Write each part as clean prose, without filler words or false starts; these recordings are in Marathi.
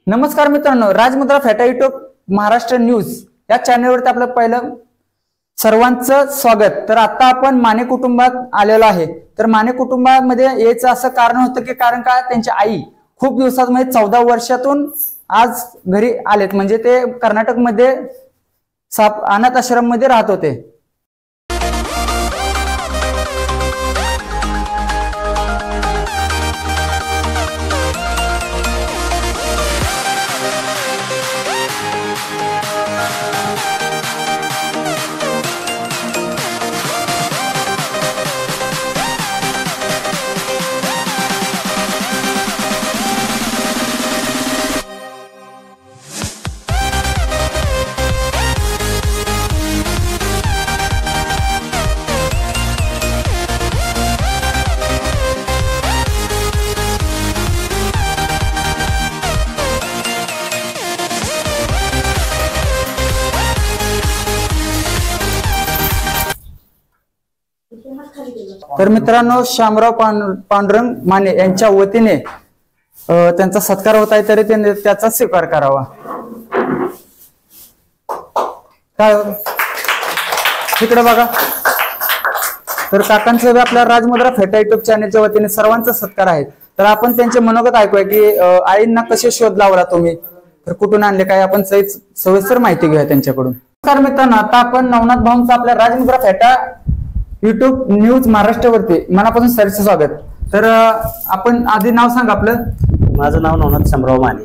नमस्कार मित्रांनो, राजमुद्रा फेटा युट्यूब महाराष्ट्र न्यूज या चॅनलवरती आपलं पहिलं सर्वांचं स्वागत। तर आता आपण माने कुटुंबात आलेलो आहे। तर माने कुटुंबामध्ये यायचं असं कारण होतं की कारण का त्यांची आई खूप दिवसांमध्ये 14 वर्षातून आज घरी आलेत, म्हणजे ते कर्नाटकमध्ये अनाथ आश्रम मध्ये राहत होते। तर मित्रांनो, शामराव पांडुरंग माने यांच्या वतीने त्यांचा सत्कार होत आहे, तरी त्यांनी त्याचा स्वीकार करावा। काय तिकडे बघा, तर काकांचं आपल्या राजमुद्रा फेटा युट्यूब चॅनलच्या वतीने सर्वांचा सत्कार आहे। तर आपण त्यांचे मनोगत ऐकूया की आईंना कसे शोध लावला तुम्ही, तर कुठून आणले, काय आपण सविस्तर माहिती घेऊया त्यांच्याकडून। नमस्कार मित्रांनो, आता आपण नवनाथ भाऊंचा आपल्या राजमुद्रा फेटा युट्यूब न्यूज महाराष्ट्रावरती मनापासून सरचे स्वागत। तर आपण आधी नाव सांग आपलं। माझं नाव नवनाथ शामराव माने।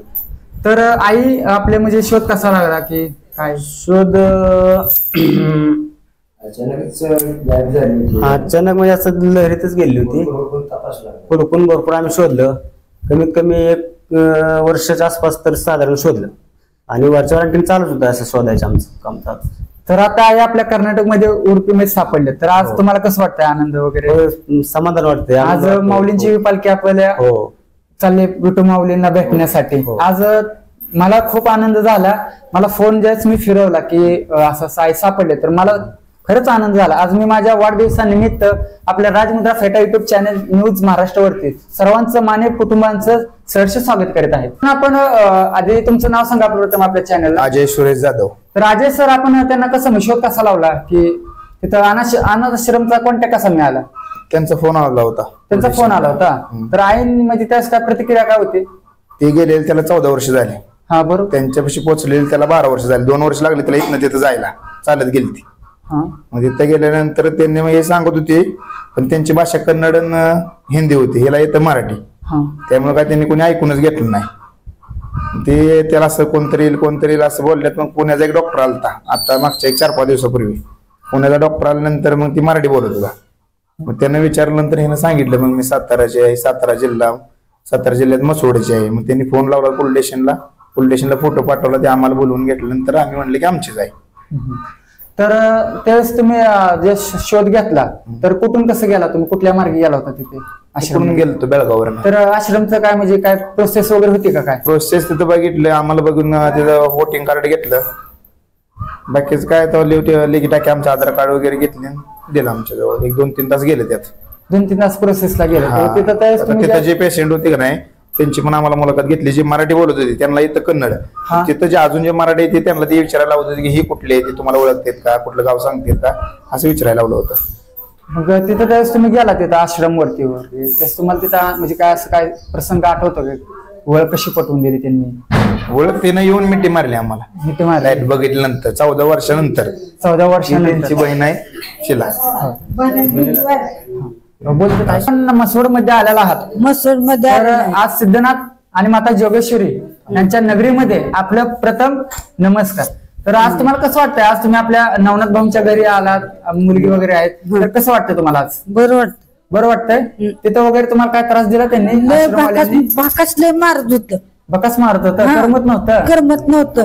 तर आई आपले म्हणजे शोध कसा लागला की काय शोध अचानक म्हणजे असं लहरीतच गेली होती, हुडकून भरपूर आम्ही शोधलं, कमीत कमी 1 वर्षाच्या आसपास तर साधारण शोधलं आणि वरच्या आणखी चालूच होतं असं शोधायचं आमचं काम चालू। तर आता आई आपल्या कर्नाटकमध्ये उडपीमध्ये सापडले, तर आज तुम्हाला कसं वाटतंय, आनंद वगैरे समाधान वाटतंय। आज माऊलींची पालखी आपल्या चालले विठू माऊलींना भेटण्यासाठी। आज मला खूप आनंद झाला, मला फोन ज्यावेळेस मी फिरवला की असं आई सापडले, तर मला खरंच आनंद झाला। आज मी माझ्या वाढदिवसानिमित्त आपल्या राजमुद्रा फेटा युट्यूब चॅनल न्यूज महाराष्ट्रावरती सर्वांचं माने कुटुंबांचं सहर्ष स्वागत करीत आहे। आपण आधी तुमचं नाव सांगा प्रथम आपल्या चॅनलला। अजय सुरेश जाधव। तर अजय सर, आपण त्यांना कसं शोध कसा लावला की तिथं अनाथ आश्रमचा कॉन्टॅक्ट कसा मिळाला? त्यांचा फोन आला होता। त्यांचा फोन आला होता। तर आईन म्हणजे त्यास काय प्रतिक्रिया काय होती? ते गेलेले त्याला 14 वर्ष झाले। हा बरोबर। त्यांच्यापाशी पोहोचलेले त्याला 12 वर्ष झाले, 2 वर्ष लागले त्याला इथनं तिथं जायला, चालत गेली ती। मग तिथं गेल्यानंतर त्यांनी हे सांगत होते, पण त्यांची भाषा कन्नड हिंदी होती, ह्याला येतं मराठी, त्यामुळे काय त्यांनी कोणी ऐकूनच घेतलं नाही। ते त्याला असं कोणतरी असं बोलल्यात। मग पुण्याचा एक डॉक्टर आलता आता मागच्या 4-5 दिवसापूर्वी, पुण्याचा डॉक्टर आल्यानंतर मग ती मराठी बोलत होता। मग त्यांना विचारल्यानंतर ह्यानं सांगितलं, मग मी साताराचे आहे, सातारा जिल्ह्यात मसवडचे आहे। मग त्यांनी फोन लावला पोलीस स्टेशनला फोटो पाठवला, ते आम्हाला बोलवून घेतल्यानंतर आम्ही म्हणले की आमचीच आहे। तर त्यावेळेस तुम्ही जे शोध घेतला, तर कुठून कसं गेला तुम्ही, कुठल्या मार्गे गेला होता तिथे? आश्रम गेलो बळगाववर। तर आश्रमचं काय म्हणजे काय प्रोसेस वगैरे होती का? काय प्रोसेस तिथं बघितलं, आम्हाला बघून तिथं वोटिंग कार्ड घेतलं, बाकीच काय तर लेखी टाकी आमचं आधार कार्ड वगैरे घेतले, दिलं आमच्या जवळ। 1-2-3 तास गेले त्यात, 2-3 तास प्रोसेसला गेले। तिथं जे पेशंट होते का नाही त्यांची पण आम्हाला मुलाखत घेतली, जी मराठी बोलत होती त्यांना इथं कन्नड, तिथं जे अजून जे मराठी येते त्यांना ते विचारायला लावत होते की ही कुठली आहे, ते तुम्हाला ओळखतात का, कुठलं गाव सांगतात का, असं विचारायला लावलं होतं। मग तिथं त्यावेळेस तुम्ही गेला तिथं आश्रम वरती त्यावेळेस तुम्हाला तिथं म्हणजे काय असं काय प्रसंग आठवतो का? ओळख कशी पटवून दिली त्यांनी? ओळख त्यानं येऊन मिठी मारली आम्हाला, मिठी मारली बघितल्यानंतर 14 वर्षानंतर। 14 वर्षांची त्यांची बहीण आहे शिला। आपण मसवड मध्ये आलेला आहात। मसूर मध्ये आज सिद्धनाथ आणि माता जोगेश्वरी यांच्या नगरीमध्ये आपलं प्रथम नमस्कार। तर आज तुम्हाला कसं वाटतंय, आज तुम्ही आपल्या नवनाथ भाऊंच्या घरी आलात, मुलगी वगैरे आहेत, तर कसं वाटतंय तुम्हाला आज? बरं वाटतंय। तिथं वगैरे तुम्हाला काय त्रास दिला त्यांनी? भाकास लय मारत होत, बकास मारत होतं, करमत नव्हतं? करमत नव्हतं।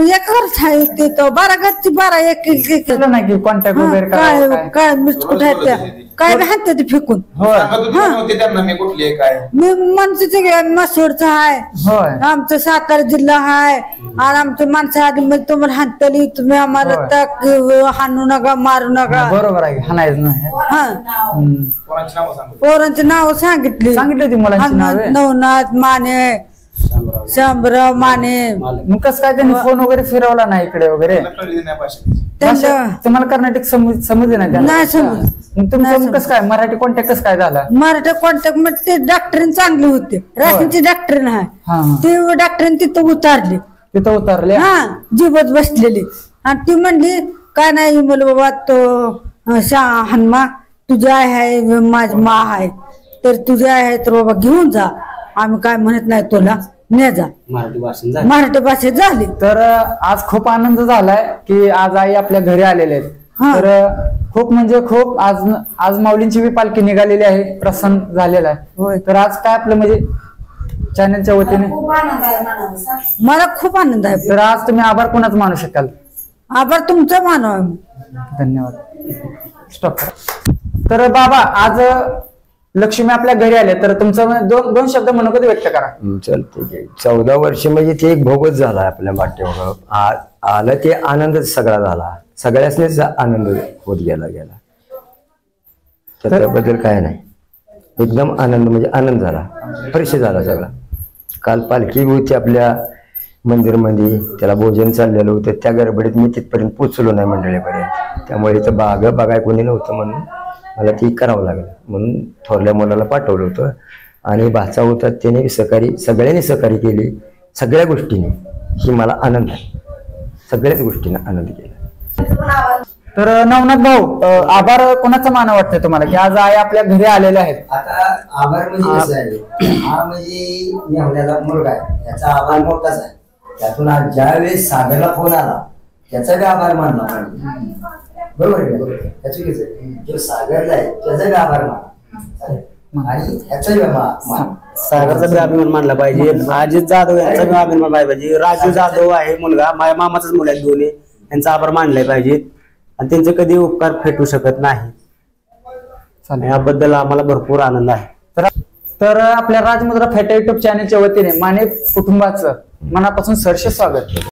एक वर्ष आहे ते, 12 घरची 12 एक नाही की कॉन्टॅक्ट वगैरे काय मिस्कुट आहे त्या, काय राहते ते फेकून। मी मनसेचे मसूरचं आहे, आमचं सातारा जिल्हा आहे, आणि आमचं माणसं आधी म्हणजे तुम्हाला हाणतली, तुम्ही आम्हाला हाणू नका, मारू नका। बरोबर आहे, हाणायचं नाही। पोरांची नाव सांगितली ती मुलांची नावे? नवनाथ माने, शामराव माने मग कसं काय त्यांनी फोन वगैरे फिरवला नाही इकडे वगैरे त्यांना तुम्हाला कर्नाटक समजले नाही त्यांना? नाही समज. मग तुमचं कसं काय मराठी कॉन्टॅक्ट कसं काय झाला? मराठा कॉन्टॅक्ट मध्ये ते डॉक्टर चांगले होते, राशींचे डॉक्टर हा, आहे ते डॉक्टर तिथं उतारले, तिथं उतरले. हा जीवत बसलेली. आणि ती म्हणली काय नाही मला बाबा तो हनुमा तुझ्या आहे माझ मा आहे तर तुझ्या आहे तर बाबा घेऊन जा, आम्ही काय म्हणत नाही तुला, ने जा. मराठी भाषेत झाली. तर आज खूप आनंद झालाय की आज आई आपल्या घरी आलेले आहेत. तर खूप म्हणजे खूप आज माऊलींची बी पालखी निघालेली आहे, प्रसन्न झालेला आहे. तर आज काय आपलं म्हणजे चॅनलच्या वतीने मला खूप आनंद आहे. तर आज तुम्ही आभार कोणाच मानू शकाल? आभार तुमचा मानव. धन्यवाद. स्टॉप. तर बाबा आज लक्ष्मी आपल्या घरी आले तर तुमचं दोन शब्द मनोगत व्यक्त करा. चालते. 14 वर्ष म्हणजे ते एक भोगच झाला आपल्या पाठीवर. आलं ते आनंदच सगळा झाला, सगळ्यासनीच आनंद होत गेला. त्याबद्दल काय नाही, एकदम आनंद म्हणजे आनंद झाला, फ्रेश झाला सगळा. काल पालखी होती आपल्या मंदिरमध्ये, त्याला भोजन चाललेलं होतं, त्या गडबडीत मी तिथपर्यंत पोचलो नाही मंडळीपर्यंत. त्यामुळे इथं बघाय कोणी नव्हतं म्हणून मला ती करावं लागलं, म्हणून थोरल्या मुलाला पाठवलं होतं. आणि भाचा होता त्याने सगळ्यांनी सहकार्य केली, सगळ्या गोष्टीने. ही मला आनंद आहे, सगळ्याच गोष्टीने आनंद केला. तर नवनाथ भाऊ आभार कोणाचा मान वाटतंय तुम्हाला की आज आई आपल्या घरी आलेले आहेत? आता आभार म्हणजे कसं आहे, हा म्हणजे मेहुण्याला मुलगा आहे, याचा आभार मोठाच आहे. त्यातून आज ज्यावेळेस सागरला फोन आला त्याचा बी आभार मानला पाहिजे. बरोबर आहे, बरोबर आहे. त्याचं कसं आहे, जो सागरला आहे त्याचा बी आभार माना आणि ह्याचा बी मान. सागरचा बी अभिमान मानला पाहिजे, अजित जाधव यांचा बी अभिमान मानला पाहिजे. राजू जाधव आहे मुलगा, माझ्या मामाचाच मुलगा आहे दोन्ही, यांचा आभार मानले पाहिजेत. आणि त्यांचे कधी उपकार फेटू शकत नाही. याबद्दल आम्हाला भरपूर आनंद आहे. तर आपल्या राजमुद्रा फेटा युट्यूब चॅनलच्या वतीने माने कुटुंबाचं मनापासून सहर्ष स्वागत.